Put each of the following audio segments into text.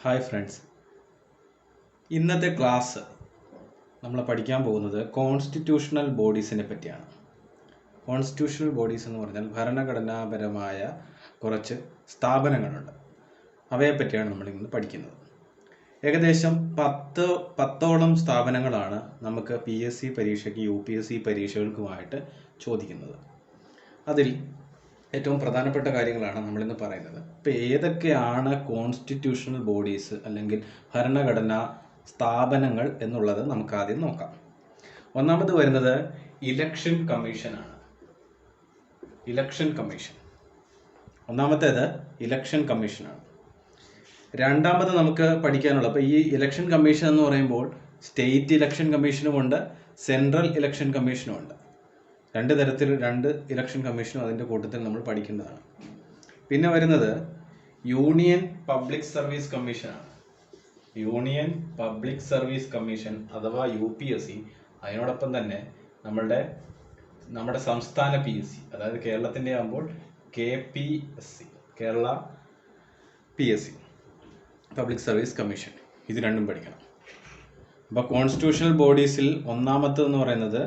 Hi friends, ഇന്നത്തെ class നമ്മൾ പഠിക്കാൻ പോകുന്നത് കോൺസ്റ്റിറ്റ്യൂഷണൽ ബോഡീസിനെ പറ്റിയാണ്. കോൺസ്റ്റിറ്റ്യൂഷണൽ ബോഡീസ് എന്ന് പറഞ്ഞാൽ ഭരണഘടനാപരമായ കുറച്ച് സ്ഥാപനങ്ങളുണ്ട്. അവയെപ്പറ്റിയാണ് നമ്മളിന്ന് പഠിക്കുന്നത്. ഏകദേശം പത്തോളം സ്ഥാപനങ്ങളാണ് നമുക്ക് PSC പരീക്ഷയ്ക്ക് UPSC പരീക്ഷകൾക്കുമായിട്ട് ചോദിക്കുന്നത്. അതിൽ ഏറ്റവും പ്രധാനപ്പെട്ട കാര്യങ്ങളാണ് നമ്മളിന്ന് പറയുന്നത്. ഇപ്പോൾ ഏതൊക്കെയാണ് കോൺസ്റ്റിറ്റ്യൂഷണൽ ബോഡീസ് അല്ലെങ്കിൽ ഭരണഘടനാ സ്ഥാപനങ്ങൾ എന്നുള്ളത് നമുക്ക് ആദ്യം നോക്കാം. ഒന്നാമത് വരുന്നത് ഇലക്ഷൻ കമ്മീഷനാണ്. ഇലക്ഷൻ കമ്മീഷൻ ഒന്നാമത്തേത് ഇലക്ഷൻ കമ്മീഷനാണ്. രണ്ടാമത് നമുക്ക് പഠിക്കാനുള്ള, അപ്പോൾ ഈ ഇലക്ഷൻ കമ്മീഷൻ എന്ന് പറയുമ്പോൾ സ്റ്റേറ്റ് ഇലക്ഷൻ കമ്മീഷനുമുണ്ട്, സെൻട്രൽ ഇലക്ഷൻ കമ്മീഷനുമുണ്ട്. രണ്ട് തരത്തിൽ രണ്ട് ഇലക്ഷൻ കമ്മീഷനും അതിൻ്റെ കൂട്ടത്തിൽ നമ്മൾ പഠിക്കേണ്ടതാണ്. പിന്നെ വരുന്നത് യൂണിയൻ പബ്ലിക് സർവീസ് കമ്മീഷനാണ്. യൂണിയൻ പബ്ലിക് സർവീസ് കമ്മീഷൻ അഥവാ UPSC. അതിനോടൊപ്പം തന്നെ നമ്മുടെ സംസ്ഥാന PSC, അതായത് കേരളത്തിൻ്റെ ആകുമ്പോൾ KPSC, Kerala PSC, public service commission. ഇത് രണ്ടും പഠിക്കണം. അപ്പോൾ കോൺസ്റ്റിറ്റ്യൂഷണൽ ബോഡീസിൽ ഒന്നാമത്തെന്ന് പറയുന്നത്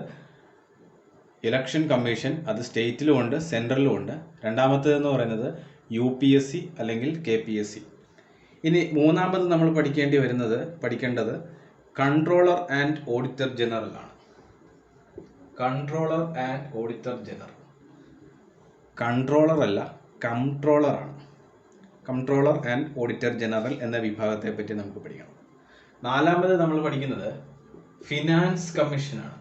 ഇലക്ഷൻ കമ്മീഷൻ. അത് സ്റ്റേറ്റിലും ഉണ്ട്, സെൻട്രലിലും ഉണ്ട്. രണ്ടാമത്തേതെന്ന് പറയുന്നത് UPSC അല്ലെങ്കിൽ KPSC. ഇനി മൂന്നാമത് നമ്മൾ പഠിക്കേണ്ടത് കൺട്രോളർ ആൻഡ് ഓഡിറ്റർ ജനറൽ ആണ്. Controller and auditor general. Controller അല്ല, കംട്രോളറാണ്. കംട്രോളർ ആൻഡ് ഓഡിറ്റർ ജനറൽ എന്ന വിഭാഗത്തെ പറ്റി നമുക്ക് പഠിക്കണം. നാലാമത് നമ്മൾ പഠിക്കുന്നത് ഫിനാൻസ് കമ്മീഷനാണ്.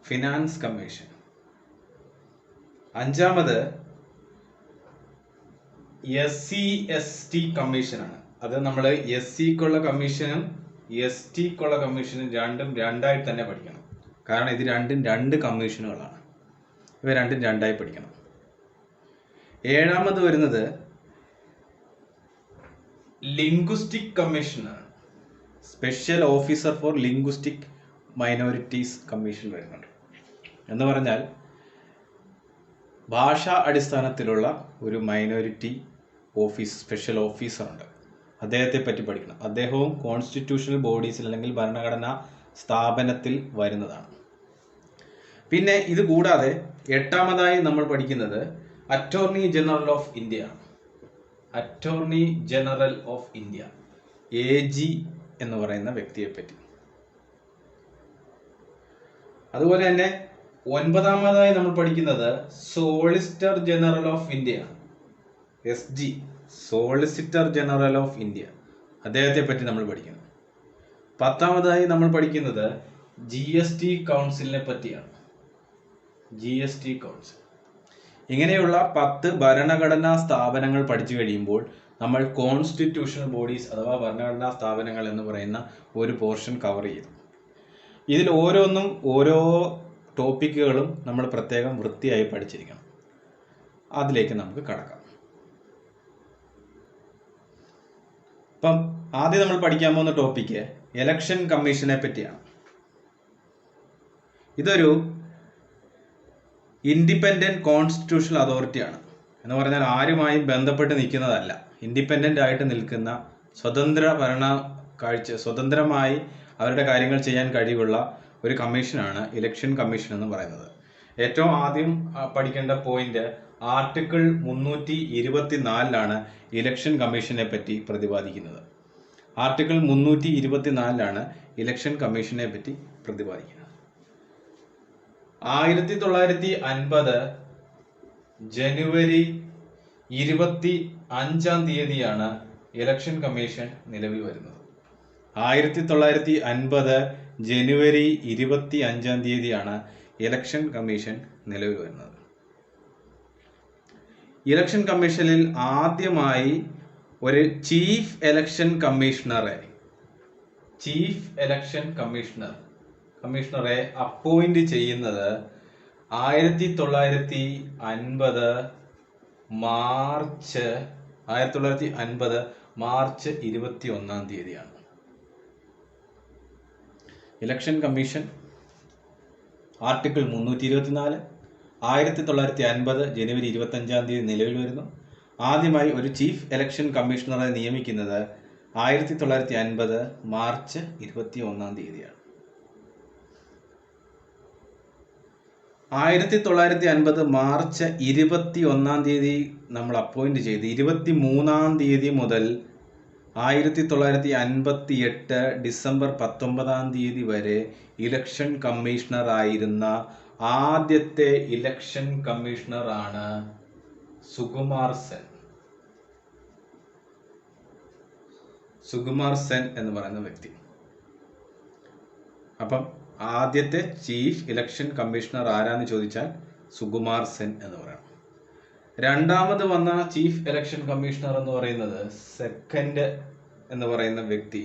Finance commission. അഞ്ചാമത് SC/ST കമ്മീഷനാണ്. അത് നമ്മൾ SCക്കുള്ള കമ്മീഷനും STക്കുള്ള കമ്മീഷനും രണ്ടും രണ്ടായി തന്നെ പഠിക്കണം. കാരണം ഇത് രണ്ടും രണ്ട് കമ്മീഷനുകളാണ്. ഇവ രണ്ടും രണ്ടായി പഠിക്കണം. ഏഴാമത് വരുന്നത് ലിംഗ്വിസ്റ്റിക് കമ്മീഷനാണ്. Special officer for linguistic minorities commission വരുന്നുണ്ട്. എന്ന് പറഞ്ഞാൽ ഭാഷാ അടിസ്ഥാനത്തിലുള്ള ഒരു മൈനോറിറ്റി സ്പെഷ്യൽ ഓഫീസറുണ്ട്. അദ്ദേഹത്തെ പറ്റി പഠിക്കണം. അദ്ദേഹവും കോൺസ്റ്റിറ്റ്യൂഷണൽ ബോഡീസിൽ അല്ലെങ്കിൽ ഭരണഘടനാ സ്ഥാപനത്തിൽ വരുന്നതാണ്. പിന്നെ ഇത് കൂടാതെ എട്ടാമതായി നമ്മൾ പഠിക്കുന്നത് അറ്റോർണി ജനറൽ ഓഫ് ഇന്ത്യ ആണ്. Attorney general of India, AG എന്ന് പറയുന്ന വ്യക്തിയെപ്പറ്റി. അതുപോലെ തന്നെ ഒൻപതാമതായി നമ്മൾ പഠിക്കുന്നത് solicitor general of India, SG, solicitor general of India. അദ്ദേഹത്തെ പറ്റി നമ്മൾ പഠിക്കണം. പത്താമതായി നമ്മൾ പഠിക്കുന്നത് GST കൗൺസിലിനെ പറ്റിയാണ്. GST council. ഇങ്ങനെയുള്ള 10 ഭരണഘടനാ സ്ഥാപനങ്ങൾ പഠിച്ചു കഴിയുമ്പോൾ നമ്മൾ കോൺസ്റ്റിറ്റ്യൂഷണൽ ബോഡീസ് അഥവാ ഭരണഘടനാ സ്ഥാപനങ്ങൾ എന്ന് പറയുന്ന ഒരു പോർഷൻ കവർ ചെയ്തു. ഇതിൽ ഓരോന്നും ഓരോ ടോപ്പിക്കുകളും നമ്മൾ പ്രത്യേകം വൃത്തിയായി പഠിച്ചിരിക്കണം. അതിലേക്ക് നമുക്ക് കടക്കാം. അപ്പം ആദ്യം നമ്മൾ പഠിക്കാൻ പോകുന്ന ടോപ്പിക്ക് ഇലക്ഷൻ കമ്മീഷനെ പറ്റിയാണ്. ഇതൊരു ഇൻഡിപെൻഡന്റ് കോൺസ്റ്റിറ്റ്യൂഷണൽ അതോറിറ്റിയാണ്. എന്ന് പറഞ്ഞാൽ ആരുമായും ബന്ധപ്പെട്ട് നിൽക്കുന്നതല്ല. ഇൻഡിപെൻഡന്റ് ആയിട്ട് നിൽക്കുന്ന സ്വതന്ത്രമായി അവരുടെ കാര്യങ്ങൾ ചെയ്യാൻ കഴിവുള്ള ഒരു കമ്മീഷനാണ് ഇലക്ഷൻ കമ്മീഷൻ എന്ന് പറയുന്നത്. ഏറ്റവും ആദ്യം പഠിക്കേണ്ട പോയിന്റ് ആർട്ടിക്കിൾ 324 ഇലക്ഷൻ കമ്മീഷനെ പറ്റി പ്രതിപാദിക്കുന്നത്. ആർട്ടിക്കിൾ 324 ഇലക്ഷൻ കമ്മീഷനെ പറ്റി പ്രതിപാദിക്കുന്നത്. 1950 ജനുവരി 25 ഇലക്ഷൻ കമ്മീഷൻ നിലവിൽ വരുന്നത്. 1950 ജനുവരി 25 ഇലക്ഷൻ കമ്മീഷൻ നിലവിൽ വരുന്നത്. ഇലക്ഷൻ കമ്മീഷനിൽ ആദ്യമായി ഒരു ചീഫ് ഇലക്ഷൻ കമ്മീഷണറെ അപ്പോയിന്റ് ചെയ്യുന്നത് 1950 മാർച്ച് 21 ഇലക്ഷൻ കമ്മീഷൻ ആർട്ടിക്കിൾ 324 1950 ജനുവരി 25 നിലവിൽ വരുന്നു. ആദ്യമായി ഒരു ചീഫ് ഇലക്ഷൻ കമ്മീഷണറെ നിയമിക്കുന്നത് 1950 മാർച്ച് 21 തീയതിയാണ്. 1950 മാർച്ച് 21 തീയതി നമ്മൾ അപ്പോയിന്റ് ചെയ്ത് 23 തീയതി മുതൽ 1958 ഡിസംബർ 19 തീയതി വരെ ഇലക്ഷൻ കമ്മീഷണർ ആയിരുന്ന ആദ്യത്തെ ഇലക്ഷൻ കമ്മീഷണർ ആണ് സുകുമാർ സെൻ. സുകുമാർ സെൻ എന്ന് പറയുന്ന വ്യക്തി. അപ്പം ആദ്യത്തെ ചീഫ് ഇലക്ഷൻ കമ്മീഷണർ ആരാന്ന് ചോദിച്ചാൽ സുകുമാർ സെൻ എന്ന് പറയണം. രണ്ടാമത് വന്ന ചീഫ് ഇലക്ഷൻ കമ്മീഷണർ എന്ന് പറയുന്നത് സെക്കൻഡ് എന്ന് പറയുന്ന വ്യക്തി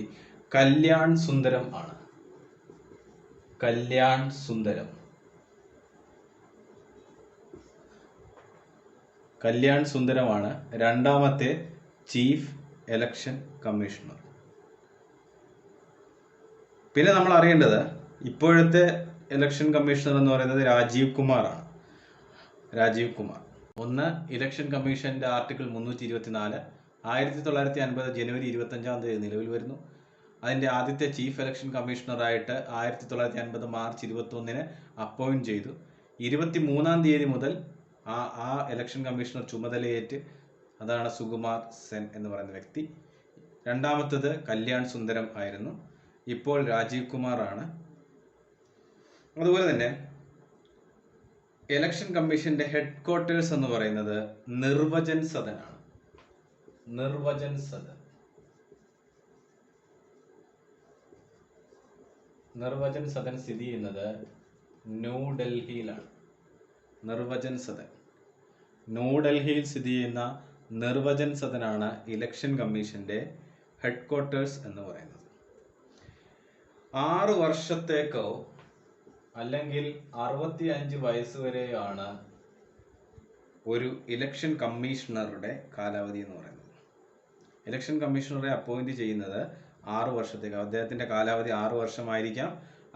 കല്യാൺ സുന്ദരം ആണ്. കല്യാൺ സുന്ദരം. കല്യാൺ സുന്ദരമാണ് രണ്ടാമത്തെ ചീഫ് ഇലക്ഷൻ കമ്മീഷണർ. പിന്നെ നമ്മൾ അറിയേണ്ടത് ഇപ്പോഴത്തെ ഇലക്ഷൻ കമ്മീഷണർ എന്ന് പറയുന്നത് രാജീവ് കുമാർ ആണ്. രാജീവ് കുമാർ. ഒന്ന്, ഇലക്ഷൻ കമ്മീഷന്റെ ആർട്ടിക്കിൾ 324 1950 ജനുവരി 25 തീയതി നിലവിൽ വരുന്നു. അതിന്റെ ആദ്യത്തെ ചീഫ് ഇലക്ഷൻ കമ്മീഷണറായിട്ട് 1950 മാർച്ച് 21 അപ്പോയിന്റ് ചെയ്തു. 23 തീയതി മുതൽ ആ ഇലക്ഷൻ കമ്മീഷണർ ചുമതലയേറ്റ്. അതാണ് സുകുമാർ സെൻ എന്ന് പറയുന്ന വ്യക്തി. രണ്ടാമത്തത് കല്യാൺ സുന്ദരം ആയിരുന്നു. ഇപ്പോൾ രാജീവ് കുമാർ ആണ്. അതുപോലെ തന്നെ ഇലക്ഷൻ കമ്മീഷന്റെ ഹെഡ് ക്വാർട്ടേഴ്സ് എന്ന് പറയുന്നത് നിർവചൻ സദനാണ്. നിർവചൻ സദൻ. നിർവചൻ സദൻ സ്ഥിതി ചെയ്യുന്നത് ന്യൂഡൽഹിയിലാണ്. നിർവചൻ സദൻ ന്യൂഡൽഹിയിൽ സ്ഥിതി ചെയ്യുന്ന നിർവചൻ സദനാണ് ഇലക്ഷൻ കമ്മീഷന്റെ ഹെഡ് ക്വാർട്ടേഴ്സ് എന്ന് പറയുന്നത്. 6 വർഷത്തേക്കോ അല്ലെങ്കിൽ 65 വയസ്സ് വരെയാണ് ഒരു ഇലക്ഷൻ കമ്മീഷണറുടെ കാലാവധി എന്ന് പറയുന്നത്. ഇലക്ഷൻ കമ്മീഷണറെ അപ്പോയിന്റ് ചെയ്യുന്നത് 6 വർഷത്തേക്ക്. അദ്ദേഹത്തിന്റെ കാലാവധി 6 വർഷമായിരിക്കാം,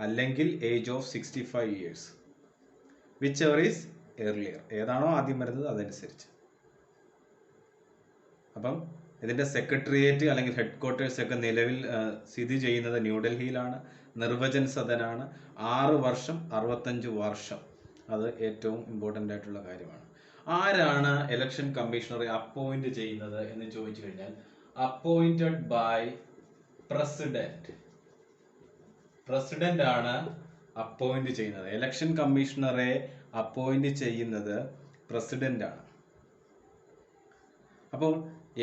അല്ലെങ്കിൽ age of 65 years, which ever is earlier. ഏതാണോ ആദ്യം വരുന്നത് അതനുസരിച്ച്. അപ്പം ഇതിന്റെ സെക്രട്ടേറിയറ്റ് അല്ലെങ്കിൽ ഹെഡ് ക്വാർട്ടേഴ്സ് ഒക്കെ നിലവിൽ സ്ഥിതി ചെയ്യുന്നത് ന്യൂഡൽഹിയിലാണ്. നിർവചൻ സദനാണ്. 6 വർഷം 65 വർഷം. അത് ഏറ്റവും ഇമ്പോർട്ടൻ്റ് ആയിട്ടുള്ള കാര്യമാണ്. ആരാണ് ഇലക്ഷൻ കമ്മീഷണറെ അപ്പോയിന്റ് ചെയ്യുന്നത് എന്ന് ചോദിച്ചു കഴിഞ്ഞാൽ അപ്പോയിന്റഡ് ബൈ പ്രസിഡന്റ്. പ്രസിഡന്റ് ആണ് അപ്പോയിന്റ് ചെയ്യുന്നത്. ഇലക്ഷൻ കമ്മീഷണറെ അപ്പോയിന്റ് ചെയ്യുന്നത് പ്രസിഡന്റ് ആണ്. അപ്പോൾ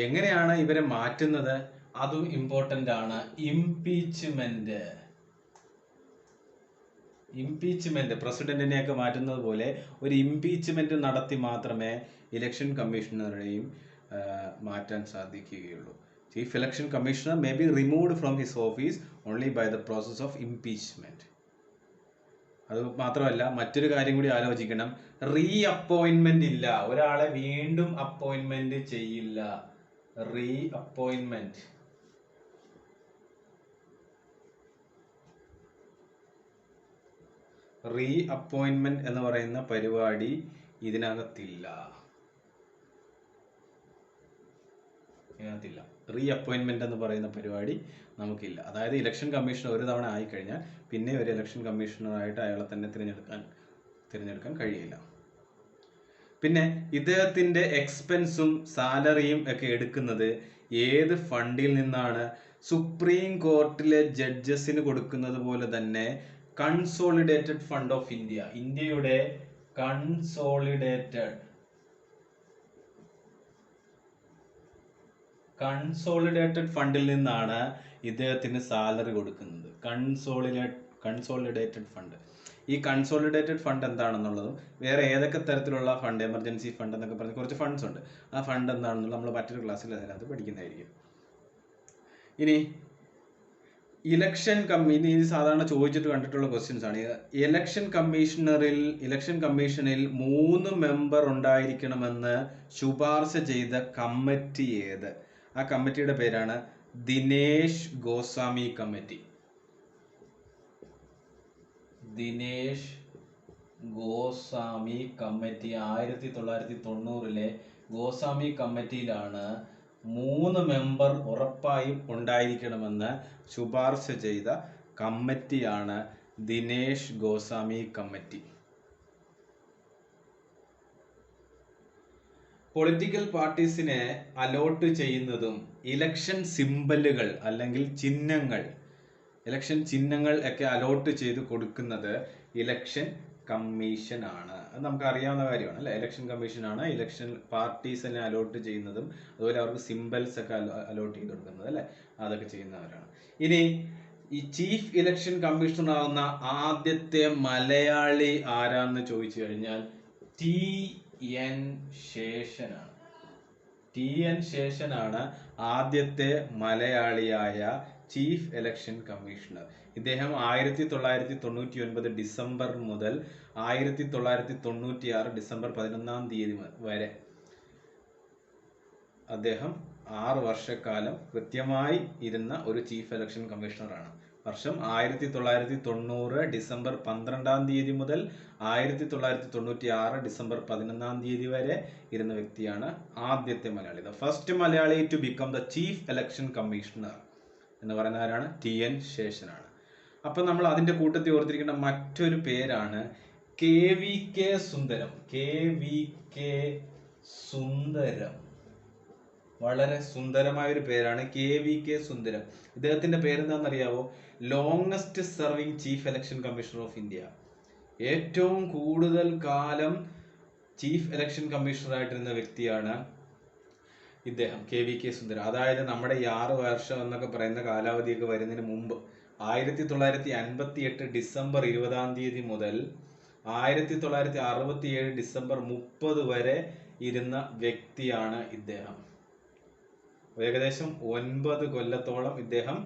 എങ്ങനെയാണ് ഇവരെ മാറ്റുന്നത്? അതും ഇമ്പോർട്ടന്റ് ആണ്. ഇംപീച്ച്മെന്റ്. ഇംപീച്ച്മെന്റ് പ്രസിഡന്റിനെയൊക്കെ മാറ്റുന്നത് പോലെ ഒരു ഇംപീച്ച്മെന്റ് നടത്തി മാത്രമേ ഇലക്ഷൻ കമ്മീഷണറെയും മാറ്റാൻ സാധിക്കുകയുള്ളൂ. Chief election commissioner may be removed from his office only by the process of impeachment. അത് മാത്രമല്ല, മറ്റൊരു കാര്യം കൂടി ആലോചിക്കണം. റീ അപ്പോയിന്റ്മെന്റ് ഇല്ല. ഒരാളെ വീണ്ടും അപ്പോയിന്റ്മെന്റ് ചെയ്യില്ല. Re appointment. റീ അപ്പോയിന്റ്മെന്റ് എന്ന് പറയുന്ന പരിപാടി ഇതിനകത്തില്ല. റീ അപ്പോയിന്റ്മെന്റ് എന്ന് പറയുന്ന പരിപാടി നമുക്കില്ല. അതായത് ഇലക്ഷൻ കമ്മീഷണർ ഒരു തവണ ആയിക്കഴിഞ്ഞാൽ പിന്നെ ഒരു ഇലക്ഷൻ കമ്മീഷണറായിട്ട് അയാളെ തന്നെ തിരഞ്ഞെടുക്കാൻ കഴിയില്ല. പിന്നെ ഇദ്ദേഹത്തിന്റെ എക്സ്പെൻസും സാലറിയും ഒക്കെ എടുക്കുന്നത് ഏത് ഫണ്ടിൽ നിന്നാണ്? സുപ്രീം കോർട്ടിലെ ജഡ്ജസിന് കൊടുക്കുന്നത് പോലെ തന്നെ കൺസോളിഡേറ്റഡ് ഫണ്ട് ഓഫ് ഇന്ത്യ. ഇന്ത്യയുടെ കൺസോളിഡേറ്റഡ് ഫണ്ടിൽ നിന്നാണ് ഇദ്ദേഹത്തിന് സാലറി കൊടുക്കുന്നത്. Consolidated fund. ഈ കൺസോളിഡേറ്റഡ് ഫണ്ട് എന്താണെന്നുള്ളതും വേറെ ഏതൊക്കെ തരത്തിലുള്ള ഫണ്ട്, എമർജൻസി ഫണ്ട് എന്നൊക്കെ പറഞ്ഞ് കുറച്ച് ഫണ്ട്സ് ഉണ്ട്. ആ ഫണ്ട് എന്താണെന്നുള്ളത് നമ്മൾ മറ്റൊരു ക്ലാസ്സിൽ അതിനകത്ത് പഠിക്കുന്നതായിരിക്കും. ഇനി ഇലക്ഷൻ സാധാരണ ചോദിച്ചിട്ട് കണ്ടിട്ടുള്ള ക്വസ്റ്റ്യൻസ് ആണ്. ഇലക്ഷൻ കമ്മീഷനിൽ 3 മെമ്പർ ഉണ്ടായിരിക്കണമെന്ന് ശുപാർശ ചെയ്ത കമ്മിറ്റി ഏത്? ആ കമ്മിറ്റിയുടെ പേരാണ് ദിനേശ് ഗോസ്വാമി കമ്മിറ്റി. ദിനേശ് ഗോസ്വാമി കമ്മിറ്റി 1990 ഗോസ്വാമി കമ്മിറ്റിയിലാണ് 3 മെമ്പർ ഉറപ്പായും ഉണ്ടായിരിക്കണമെന്ന് ശുപാർശ ചെയ്ത കമ്മിറ്റിയാണ് ദിനേശ് ഗോസ്വാമി കമ്മിറ്റി. പൊളിറ്റിക്കൽ പാർട്ടീസിനെ അലോട്ട് ചെയ്യുന്നതും ഇലക്ഷൻ സിംബലുകൾ അല്ലെങ്കിൽ ചിഹ്നങ്ങൾ, ഇലക്ഷൻ ചിഹ്നങ്ങൾ ഒക്കെ അലോട്ട് ചെയ്ത് കൊടുക്കുന്നത് ഇലക്ഷൻ കമ്മീഷൻ ആണ്. അത് നമുക്ക് അറിയാവുന്ന കാര്യമാണ് അല്ലെ. ഇലക്ഷൻ കമ്മീഷൻ ആണ് ഇലക്ഷൻ പാർട്ടീസിനെ അലോട്ട് ചെയ്യുന്നതും അതുപോലെ അവർക്ക് സിംബൽസ് ഒക്കെ അലോട്ട് ചെയ്ത് കൊടുക്കുന്നത് അല്ലെ, അതൊക്കെ ചെയ്യുന്നവരാണ്. ഇനി ഈ ചീഫ് ഇലക്ഷൻ കമ്മീഷണർ ആവുന്ന ആദ്യത്തെ മലയാളി ആരാന്ന് ചോദിച്ചു കഴിഞ്ഞാൽ TN ശേഷനാണ്. TN ശേഷനാണ് ആദ്യത്തെ മലയാളിയായ ചീഫ് ഇലക്ഷൻ കമ്മീഷണർ. ഇദ്ദേഹം 1999 ഡിസംബർ മുതൽ 1996 ഡിസംബർ 11 വരെ അദ്ദേഹം 6 വർഷക്കാലം കൃത്യമായി ഇരുന്ന ഒരു ചീഫ് ഇലക്ഷൻ കമ്മീഷണറാണ്. വർഷം 1990 ഡിസംബർ 12 മുതൽ 1996 ഡിസംബർ 11 വരെ ഇരുന്ന വ്യക്തിയാണ് ആദ്യത്തെ Malayali. The first Malayali to become the chief election commissioner എന്ന് പറയുന്ന ആരാണ്? TN ശേഷനാണ്. അപ്പം നമ്മൾ അതിൻ്റെ കൂട്ടത്തിൽ ഓർത്തിരിക്കേണ്ട മറ്റൊരു പേരാണ് KVK സുന്ദരം. KVK സുന്ദരം വളരെ സുന്ദരമായ ഒരു പേരാണ് KVK സുന്ദരം. ഇദ്ദേഹത്തിന്റെ പേരെന്താണെന്നറിയാവോ? Longest serving chief election commissioner of India. ഏറ്റവും കൂടുതൽ കാലം ചീഫ് ഇലക്ഷൻ കമ്മീഷണർ ആയിട്ടിരുന്ന വ്യക്തിയാണ് ഇദ്ദേഹം, KVK സുന്ദരം. അതായത് നമ്മുടെ ഈ 6 വർഷം എന്നൊക്കെ പറയുന്ന കാലാവധിയൊക്കെ വരുന്നതിന് മുമ്പ് 1958 ഡിസംബർ 20 മുതൽ 1967 ഡിസംബർ 30 വരെ ഇരുന്ന വ്യക്തിയാണ് ഇദ്ദേഹം. ഏകദേശം 9 കൊല്ലത്തോളം ഇദ്ദേഹം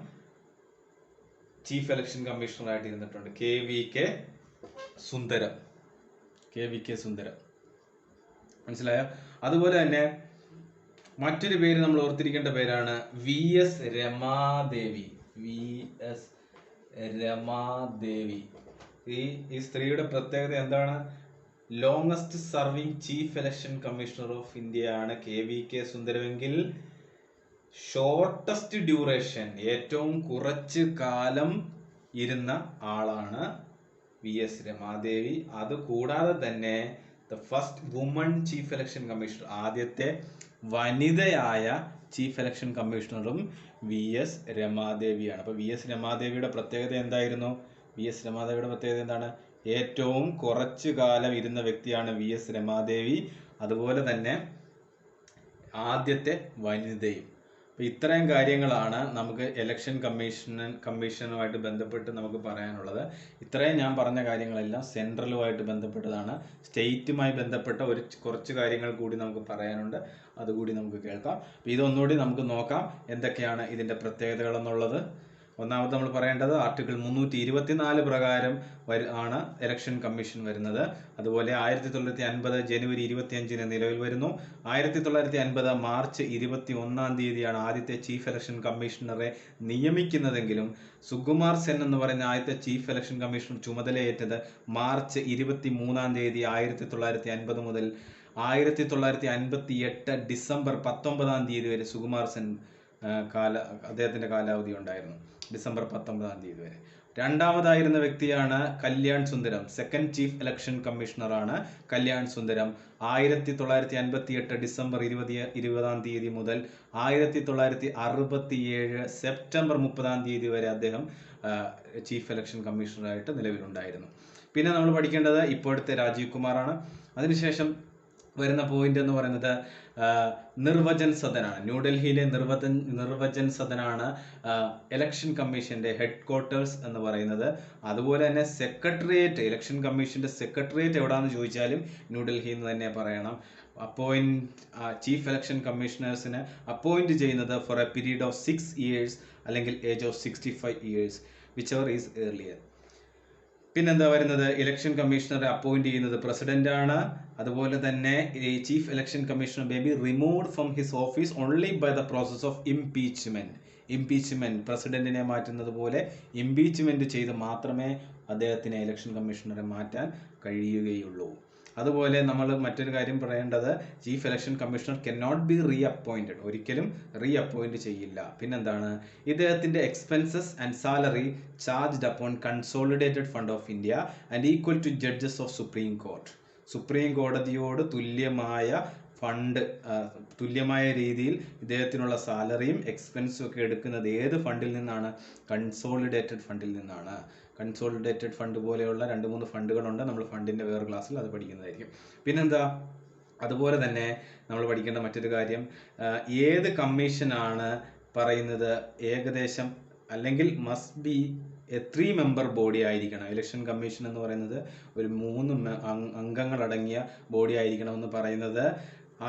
ചീഫ് ഇലക്ഷൻ കമ്മീഷണർ ആയിട്ട് ഇരുന്നിട്ടുണ്ട്. KVK സുന്ദരം. KVK സുന്ദരം മനസ്സിലായോ? അതുപോലെ തന്നെ മറ്റൊരു പേര് നമ്മൾ ഓർത്തിരിക്കേണ്ട പേരാണ് VS രമാദേവി. VS രമാദേവി. ഈ സ്ത്രീയുടെ പ്രത്യേകത എന്താണ്? Longest serving chief election commissioner of India ആണ് KVK സുന്ദരമെങ്കിൽ ഷോർട്ടസ്റ്റ് ഡ്യൂറേഷൻ, ഏറ്റവും കുറച്ച് കാലം ഇരുന്ന ആളാണ് VS രമാദേവി. അത് കൂടാതെ തന്നെ the first woman chief election commissioner, ആദ്യത്തെ വനിതയായ ചീഫ് ഇലക്ഷൻ കമ്മീഷണറും VS രമാദേവിയാണ്. അപ്പോൾ VS രമാദേവിയുടെ പ്രത്യേകത എന്തായിരുന്നു? VS രമാദേവിയുടെ പ്രത്യേകത എന്താണ്? ഏറ്റവും കുറച്ച് കാലം ഇരുന്ന വ്യക്തിയാണ് VS രമാദേവി. അതുപോലെ തന്നെ ആദ്യത്തെ വനിതയും. അപ്പോൾ ഇത്രയും കാര്യങ്ങളാണ് നമുക്ക് ഇലക്ഷൻ കമ്മീഷനുമായിട്ട് ബന്ധപ്പെട്ട് നമുക്ക് പറയാനുള്ളത്. ഇത്രയും ഞാൻ പറഞ്ഞ കാര്യങ്ങളെല്ലാം സെൻട്രലുമായിട്ട് ബന്ധപ്പെട്ടതാണ്. സ്റ്റേറ്റുമായി ബന്ധപ്പെട്ട കുറച്ച് കാര്യങ്ങൾ കൂടി നമുക്ക് പറയാനുണ്ട്, അതുകൂടി നമുക്ക് കേൾക്കാം. അപ്പോൾ ഇതൊന്നുകൂടി നമുക്ക് നോക്കാം എന്തൊക്കെയാണ് ഇതിൻ്റെ പ്രത്യേകതകൾ എന്നുള്ളത്. ഒന്നാമത് നമ്മൾ പറയേണ്ടത് ആർട്ടിക്കിൾ 324 പ്രകാരം ആണ് ഇലക്ഷൻ കമ്മീഷൻ വരുന്നത്. അതുപോലെ 1950 ജനുവരി 25 നിലവിൽ വരുന്നു. 1950 മാർച്ച് 21 ആദ്യത്തെ ചീഫ് ഇലക്ഷൻ കമ്മീഷണറെ നിയമിക്കുന്നതെങ്കിലും സുകുമാർ സെൻ എന്ന് പറയുന്ന ആദ്യത്തെ ചീഫ് ഇലക്ഷൻ കമ്മീഷണർ ചുമതലയേറ്റത് മാർച്ച് 23 1950 മുതൽ 1958 ഡിസംബർ 19 വരെ സുകുമാർ സെൻ അദ്ദേഹത്തിന്റെ കാലാവധി ഉണ്ടായിരുന്നു. ഡിസംബർ 19 വരെ. രണ്ടാമതായിരുന്ന വ്യക്തിയാണ് കല്യാൺ സുന്ദരം. സെക്കൻഡ് ചീഫ് ഇലക്ഷൻ കമ്മീഷണർ ആണ് കല്യാൺ സുന്ദരം. 1958 ഡിസംബർ 20 മുതൽ 1967 സെപ്റ്റംബർ 30 വരെ അദ്ദേഹം ചീഫ് ഇലക്ഷൻ കമ്മീഷണറായിട്ട് നിലവിലുണ്ടായിരുന്നു. പിന്നെ നമ്മൾ പഠിക്കേണ്ടത് ഇപ്പോഴത്തെ രാജീവ് കുമാറാണ്. അതിനുശേഷം വരുന്ന പോയിന്റ് എന്ന് പറയുന്നത് നിർവചൻ സദനാണ്. ന്യൂഡൽഹിയിലെ നിർവചൻ സദനാണ് ഇലക്ഷൻ കമ്മീഷന്റെ ഹെഡ് ക്വാർട്ടേഴ്സ് എന്ന് പറയുന്നത്. അതുപോലെ തന്നെ സെക്രട്ടേറിയറ്റ്, ഇലക്ഷൻ കമ്മീഷന്റെ സെക്രട്ടേറിയറ്റ് എവിടാന്ന് ചോദിച്ചാലും ന്യൂഡൽഹിയിൽ നിന്ന് തന്നെ പറയണം. ചീഫ് ഇലക്ഷൻ കമ്മീഷണേഴ്സിനെ അപ്പോയിന്റ് ചെയ്യുന്നത് for a period of 6 years അല്ലെങ്കിൽ age of 65 years, whichever is earlier. പിന്നെന്താ വരുന്നത്? ഇലക്ഷൻ കമ്മീഷണറെ അപ്പോയിന്റ് ചെയ്യുന്നത് പ്രസിഡന്റ് ആണ്. അതുപോലെ തന്നെ ഈ chief election commissioner may be removed from his office only by the process of impeachment. പ്രസിഡന്റിനെ മാറ്റുന്നത് പോലെ ഇംപീച്ച്മെന്റ് ചെയ്ത് മാത്രമേ അദ്ദേഹത്തിന് ഇലക്ഷൻ കമ്മീഷണറെ മാറ്റാൻ കഴിയുകയുള്ളൂ. അതുപോലെ നമ്മൾ മറ്റൊരു കാര്യം പറയേണ്ടത്, chief election commissioner can not be reappointed, ഒരിക്കലും റീ അപ്പോയിന്റ് ചെയ്യില്ല. പിന്നെന്താണ്, ഇദ്ദേഹത്തിന്റെ expenses and salary charged upon consolidated fund of India and equal to judges of supreme court. Supreme കോടതിയോട് തുല്യമായ രീതിയിൽ ഇദ്ദേഹത്തിനുള്ള സാലറിയും എക്സ്പെൻസും ഒക്കെ എടുക്കുന്നത് ഏത് ഫണ്ടിൽ നിന്നാണ്? കൺസോളിഡേറ്റഡ് ഫണ്ടിൽ നിന്നാണ്. കൺസോളിഡേറ്റഡ് ഫണ്ട് പോലെയുള്ള 2-3 ഫണ്ടുകളുണ്ട്. നമ്മൾ ഫണ്ടിന്റെ വേറെ ക്ലാസ്സിൽ അത് പഠിക്കുന്നതായിരിക്കും. പിന്നെന്താ, അതുപോലെ തന്നെ നമ്മൾ പഠിക്കേണ്ട മറ്റൊരു കാര്യം, ഏത് കമ്മീഷനാണ് പറയുന്നത് ഏകദേശം അല്ലെങ്കിൽ മസ്റ്റ് ബി 3 മെമ്പർ ബോഡി ആയിരിക്കണം. ഇലക്ഷൻ കമ്മീഷൻ എന്ന് പറയുന്നത് ഒരു 3 അംഗങ്ങളടങ്ങിയ ബോഡി ആയിരിക്കണമെന്ന് പറയുന്നത്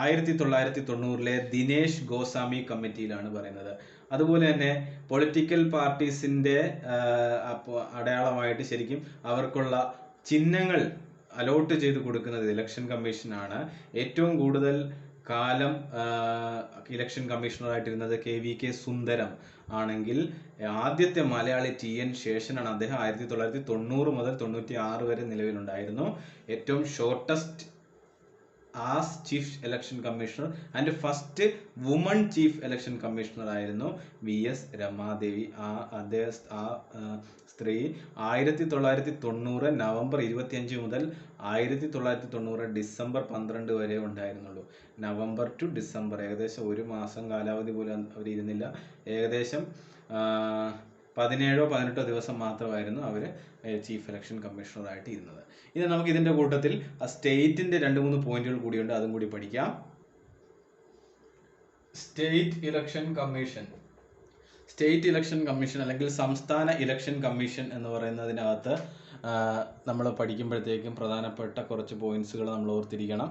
1990 ദിനേശ് ഗോസ്വാമി കമ്മിറ്റിയിലാണ് പറയുന്നത്. അതുപോലെ തന്നെ പൊളിറ്റിക്കൽ പാർട്ടീസിന്റെ അടയാളമായിട്ട് ശരിക്കും അവർക്കുള്ള ചിഹ്നങ്ങൾ അലോട്ട് ചെയ്ത് കൊടുക്കുന്നത് ഇലക്ഷൻ കമ്മീഷനാണ്. ഏറ്റവും കൂടുതൽ കാലം ഇലക്ഷൻ കമ്മീഷണറായിട്ടിരുന്നത് KVK സുന്ദരം ആണെങ്കിൽ ആദ്യത്തെ മലയാളി TN ശേഷനാണ്. അദ്ദേഹം 1990 മുതൽ 96 വരെ നിലവിലുണ്ടായിരുന്നു. ഏറ്റവും shortest as chief election commissioner and first woman chief election commissioner ആയിരുന്നു VS രമാദേവി. ആ സ്ത്രീ 1990 നവംബർ 25 മുതൽ 1990 ഡിസംബർ 12 വരെ ഉണ്ടായിരുന്നുള്ളൂ. നവംബർ ടു ഡിസംബർ, ഏകദേശം 1 മാസം കാലാവധി പോലും അവർ ഇരുന്നില്ല. ഏകദേശം 17-18 ദിവസം മാത്രമായിരുന്നു അവർ ചീഫ് ഇലക്ഷൻ കമ്മീഷണറായിട്ട് ഇരുന്നത്. ഇനി നമുക്ക് ഇതിന്റെ കൂട്ടത്തിൽ സ്റ്റേറ്റിന്റെ 2-3 പോയിന്റുകൾ കൂടിയുണ്ട്, അതും കൂടി പഠിക്കാം. സ്റ്റേറ്റ് ഇലക്ഷൻ കമ്മീഷൻ അല്ലെങ്കിൽ സംസ്ഥാന ഇലക്ഷൻ കമ്മീഷൻ എന്ന് പറയുന്നതിനകത്ത് നമ്മൾ പഠിക്കുമ്പോഴത്തേക്കും പ്രധാനപ്പെട്ട കുറച്ച് പോയിന്റ്സുകൾ നമ്മൾ ഓർത്തിരിക്കണം.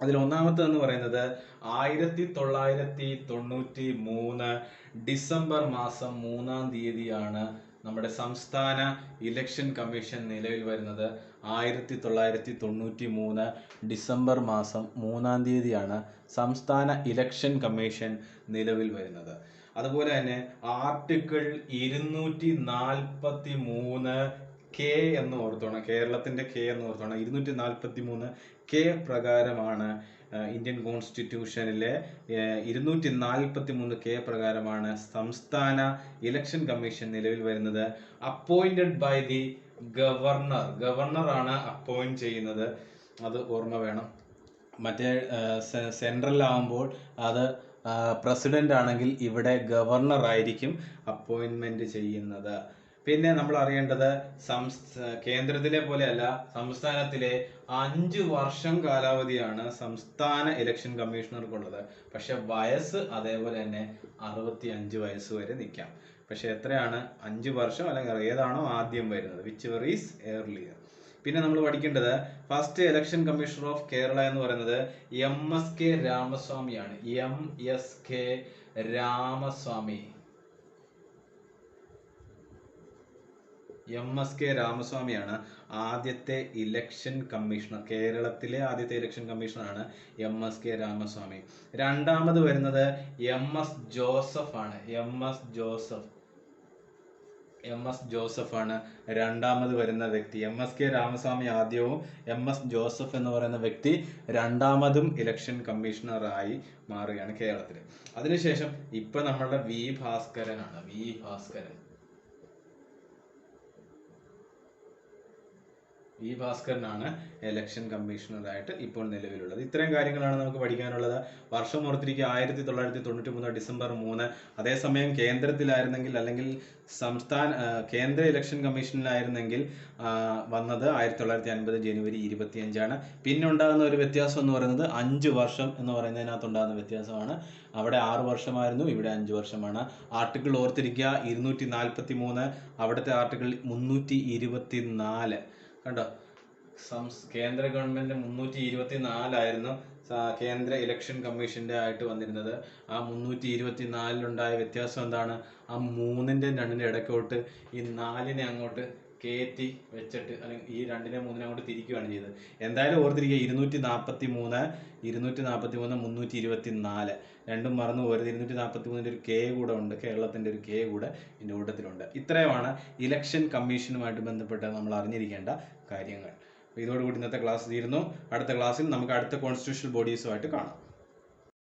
അതിൽ ഒന്നാമത്തെന്ന് പറയുന്നത് 1993 ഡിസംബർ മാസം 3-ാം തീയതിയാണ് നമ്മുടെ സംസ്ഥാന ഇലക്ഷൻ കമ്മീഷൻ നിലവിൽ വരുന്നത്. 1993 ഡിസംബർ മാസം 3-ാം തീയതിയാണ് സംസ്ഥാന ഇലക്ഷൻ കമ്മീഷൻ നിലവിൽ വരുന്നത്. അതുപോലെ തന്നെ ആർട്ടിക്കിൾ 243 എന്ന് ഓർത്തോണം, കേരളത്തിന്റെ എന്ന് ഓർത്തോണം. 243 പ്രകാരമാണ് ഇന്ത്യൻ കോൺസ്റ്റിറ്റ്യൂഷനിലെ 243 പ്രകാരമാണ് സംസ്ഥാന ഇലക്ഷൻ കമ്മീഷൻ നിലവിൽ വരുന്നത്. അപ്പോയിന്റഡ് ബൈ ദി ഗവർണറാണ് അപ്പോയിന്റ് ചെയ്യുന്നത്, അത് ഓർമ്മ വേണം. മറ്റേ സെൻട്രലിലാവുമ്പോൾ അത് പ്രസിഡന്റ് ആണെങ്കിൽ ഇവിടെ ഗവർണർ ആയിരിക്കും അപ്പോയിന്റ്മെന്റ് ചെയ്യുന്നത്. പിന്നെ നമ്മൾ അറിയേണ്ടത് കേന്ദ്രത്തിലെ പോലെയല്ല, സംസ്ഥാനത്തിലെ 5 വർഷം കാലാവധിയാണ് സംസ്ഥാന ഇലക്ഷൻ കമ്മീഷണർക്കുള്ളത്. പക്ഷെ വയസ്സ് അതേപോലെ തന്നെ 65 വയസ്സ് വരെ നിൽക്കാം. പക്ഷെ എത്രയാണ്? 5 വർഷം അല്ലെങ്കിൽ ഏതാണോ ആദ്യം വരുന്നത്, വിച്ച് എവർ ഈസ് എയർലിയർ. പിന്നെ നമ്മൾ പഠിക്കേണ്ടത് first election commissioner of Kerala എന്ന് പറയുന്നത് MSK രാമസ്വാമിയാണ്. MSK രാമസ്വാമിയാണ് ആദ്യത്തെ ഇലക്ഷൻ കമ്മീഷണർ. കേരളത്തിലെ ആദ്യത്തെ ഇലക്ഷൻ കമ്മീഷണറാണ് MSK രാമസ്വാമി. രണ്ടാമത് വരുന്നത് MS ജോസഫ് ആണ് രണ്ടാമത് വരുന്ന വ്യക്തി. MSK രാമസ്വാമി ആദ്യവും MS ജോസഫ് എന്ന് പറയുന്ന വ്യക്തി രണ്ടാമതും ഇലക്ഷൻ കമ്മീഷണറായി മാറുകയാണ് കേരളത്തിൽ. അതിനുശേഷം ഇപ്പൊ നമ്മളുടെ V ഭാസ്കരനാണ് ഇലക്ഷൻ കമ്മീഷണറായിട്ട് ഇപ്പോൾ നിലവിലുള്ളത്. ഇത്രയും കാര്യങ്ങളാണ് നമുക്ക് പഠിക്കാനുള്ളത്. വർഷം ഓർത്തിരിക്കുക 1993 ഡിസംബർ 3. അതേസമയം കേന്ദ്രത്തിലായിരുന്നെങ്കിൽ അല്ലെങ്കിൽ കേന്ദ്ര ഇലക്ഷൻ കമ്മീഷനിലായിരുന്നെങ്കിൽ വന്നത് 1950 ജനുവരി 25. പിന്നെ ഉണ്ടാകുന്ന ഒരു വ്യത്യാസം എന്ന് പറയുന്നത് 5 വർഷം എന്ന് പറയുന്നതിനകത്തുണ്ടാകുന്ന വ്യത്യാസമാണ്. അവിടെ 6 വർഷമായിരുന്നു, ഇവിടെ 5 വർഷമാണ്. ആർട്ടിക്കിൾ ഓർത്തിരിക്കുക 243, അവിടുത്തെ ആർട്ടിക്കിൾ 324. കണ്ടോ, കേന്ദ്ര ഗവൺമെന്റ് 324 കേന്ദ്ര ഇലക്ഷൻ കമ്മീഷന്റെ ആയിട്ട് വന്നിരുന്നത്. ആ 324 വ്യത്യാസം എന്താണ്? ആ 3ന്റെ 2ന്റെ ഇടയ്ക്കോട്ട് ഈ 4നെ അങ്ങോട്ട് കയറ്റി വെച്ചിട്ട് അല്ലെങ്കിൽ ഈ 2നെ 3നെ അങ്ങോട്ട് തിരിക്കുകയാണ് ചെയ്തത്. എന്തായാലും ഓർത്തിരിക്കുക 243, 324 രണ്ടും മറന്നു പോരുത്. 243 ഒരു കൂടെ ഉണ്ട്, കേരളത്തിന്റെ ഒരു കൂടെ ഇതിന്റെ കൂട്ടത്തിലുണ്ട്. ഇത്രയുമാണ് ഇലക്ഷൻ കമ്മീഷനുമായിട്ട് ബന്ധപ്പെട്ട് നമ്മൾ അറിഞ്ഞിരിക്കേണ്ട കാര്യങ്ങൾ. ഇതോടുകൂടി ഇന്നത്തെ ക്ലാസ് തീരുന്നു. അടുത്ത ക്ലാസ്സിൽ നമുക്ക് അടുത്ത കോൺസ്റ്റിറ്റ്യൂഷണൽ ബോഡീസുമായിട്ട് കാണാം.